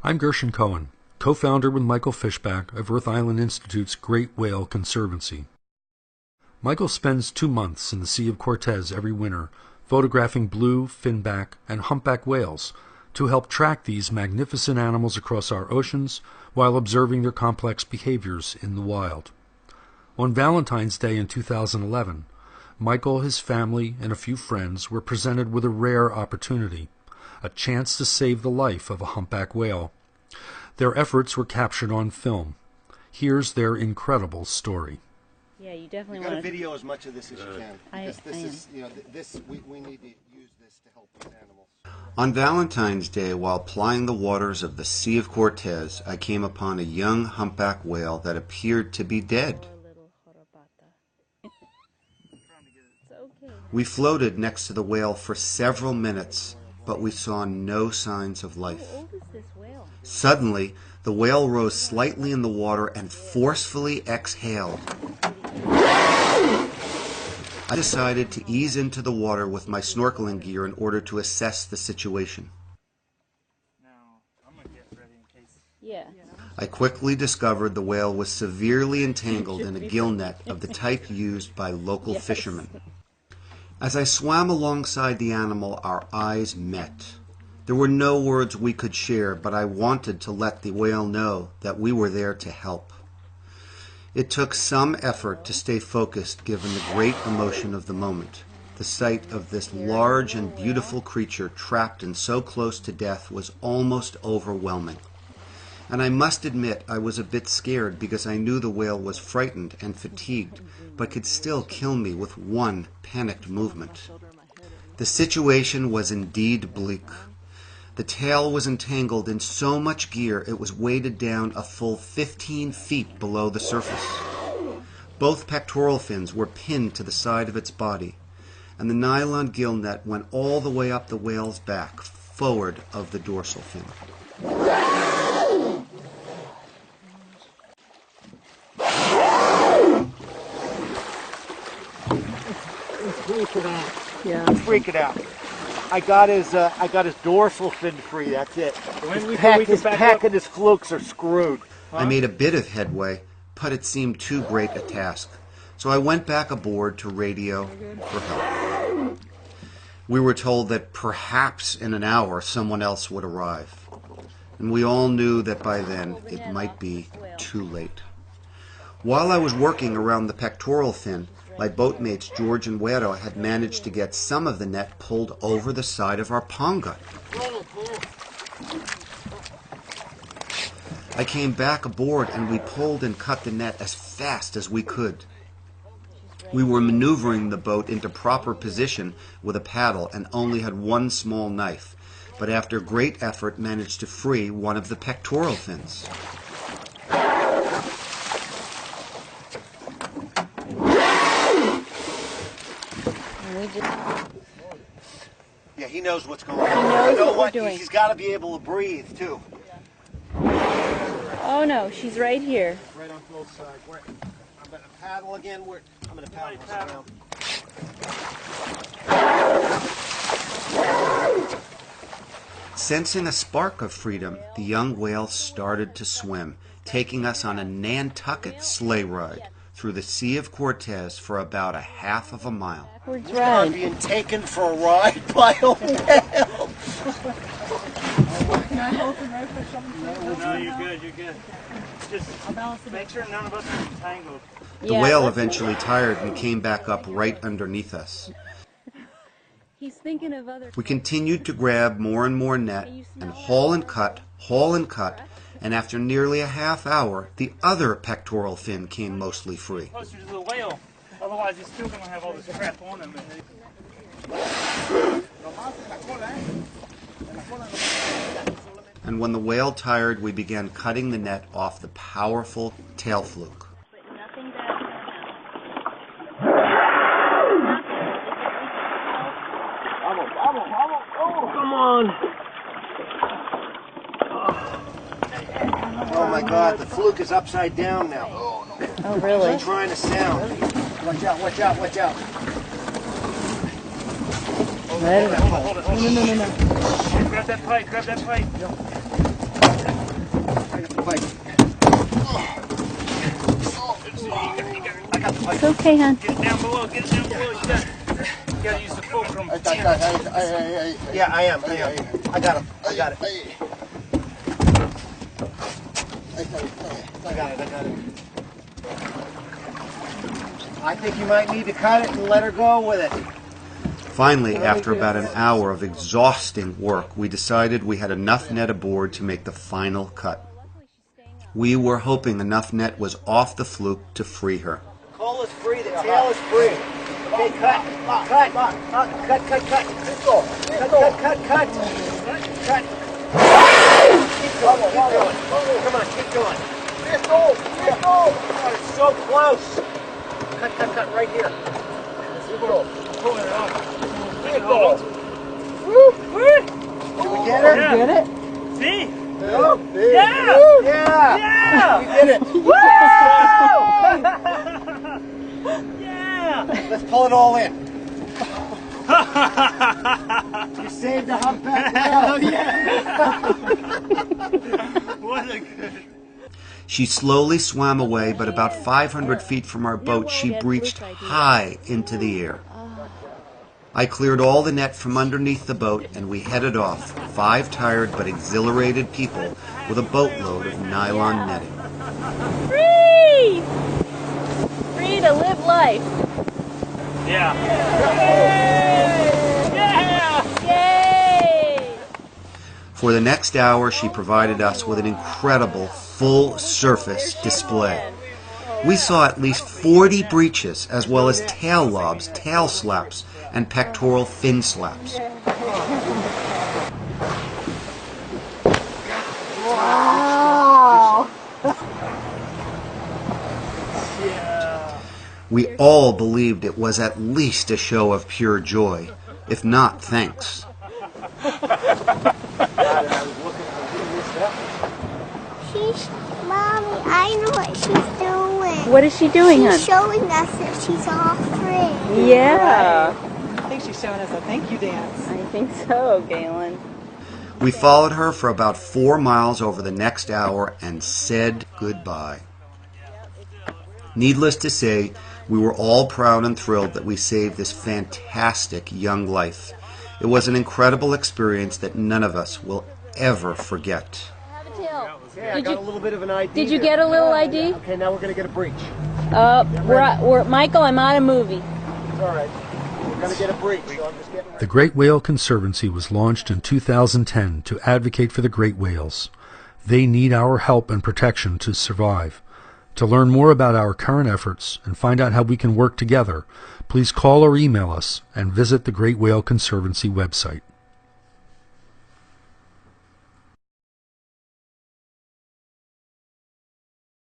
I'm Gershon Cohen, co-founder with Michael Fishback of Earth Island Institute's Great Whale Conservancy. Michael spends 2 months in the Sea of Cortez every winter, photographing blue, finback, and humpback whales to help track these magnificent animals across our oceans while observing their complex behaviors in the wild. On Valentine's Day in 2011, Michael, his family, and a few friends were presented with a rare opportunity, a chance to save the life of a humpback whale. Their efforts were captured on film. Here's their incredible story. Yeah, you definitely want to video as much of this as you can. We need to use this to help these animals. On Valentine's Day, while plying the waters of the Sea of Cortez, I came upon a young humpback whale that appeared to be dead. We floated next to the whale for several minutes, but we saw no signs of life. How old is this whale? Suddenly, the whale rose slightly in the water and forcefully exhaled. I decided to ease into the water with my snorkeling gear in order to assess the situation. Yeah. I quickly discovered the whale was severely entangled in a gill net of the type used by local fishermen. As I swam alongside the animal, our eyes met. There were no words we could share, but I wanted to let the whale know that we were there to help. It took some effort to stay focused given the great emotion of the moment. The sight of this large and beautiful creature trapped and so close to death was almost overwhelming. And I must admit I was a bit scared because I knew the whale was frightened and fatigued, but could still kill me with one panicked movement. The situation was indeed bleak. The tail was entangled in so much gear it was weighted down a full 15 feet below the surface. Both pectoral fins were pinned to the side of its body, and the nylon gill net went all the way up the whale's back, forward of the dorsal fin. Freak it out. I got his dorsal fin free. That's it. His pack and his flukes are screwed. I made a bit of headway, but it seemed too great a task, so I went back aboard to radio for help. We were told that perhaps in an hour someone else would arrive, and we all knew that by then it might be too late. While I was working around the pectoral fin, my boatmates George and Wero had managed to get some of the net pulled over the side of our ponga. I came back aboard and we pulled and cut the net as fast as we could. We were maneuvering the boat into proper position with a paddle and only had one small knife, but after great effort managed to free one of the pectoral fins. Yeah, he knows what's going on. He knows what we're doing. He's got to be able to breathe, too. Oh no, she's right here. Right on both sides. I'm going to paddle again. I'm going to paddle around. Sensing a spark of freedom, the young whale started to swim, taking us on a Nantucket sleigh ride through the Sea of Cortez for about a half of a mile. We're being taken for a ride by a whale. Can I hold him right for something? No, you're good. Just make sure none of us are entangled. The whale eventually tired and came back up right underneath us. He's thinking of other. We continued to grab more and more net and haul and cut, and after nearly a half hour, the other pectoral fin came mostly free. Closer to the whale, otherwise he's still going to have all this crap on him. And when the whale tired, we began cutting the net off the powerful tail fluke. Come on. Oh my God, the fluke is upside down now. Oh really? It's trying to sound. Watch out. Hold it. No. Grab that pipe. It's okay, hon. Get it down below. Get it down below. You gotta use the fulcrum. Yeah, I am. I got him. I got it. I got it. I think you might need to cut it and let her go with it. Finally, after about an hour of exhausting work, we decided we had enough net aboard to make the final cut. We were hoping enough net was off the fluke to free her. Cole is free, the tail is free. Okay, cut. Cut. Cut. Keep going. Come on, keep going. Oh, it's so close. Cut, right here. Pulling it off. Did we get her? Yeah. Get it? See? Yeah! We did it! Yeah! Let's pull it all in. You saved the humpback whale. What a good... She slowly swam away, but about 500 feet from our boat, she breached high into the air. I cleared all the net from underneath the boat, and we headed off, 5 tired but exhilarated people with a boatload of nylon netting. Free! Free to live life. Yeah. Yay! For the next hour, she provided us with an incredible full-surface display. We saw at least 40 breaches, as well as tail lobs, tail slaps, and pectoral fin slaps. Wow! We all believed it was at least a show of pure joy, if not thanks. Mommy, I know what she's doing. What is she doing, hon? She's showing us that she's all free. Yeah. I think she's showing us a thank you dance. I think so, Galen. We followed her for about 4 miles over the next hour and said goodbye. Needless to say, we were all proud and thrilled that we saved this fantastic young life. It was an incredible experience that none of us will ever forget. Okay, I got a little bit of an ID. Did you there. get a little ID? Okay, now we're going to get a breach. We're Michael, I'm on a movie. It's all right. We're going to get a breach, so I'm just getting... The Great Whale Conservancy was launched in 2010 to advocate for the great whales. They need our help and protection to survive. To learn more about our current efforts and find out how we can work together, please call or email us and visit the Great Whale Conservancy website.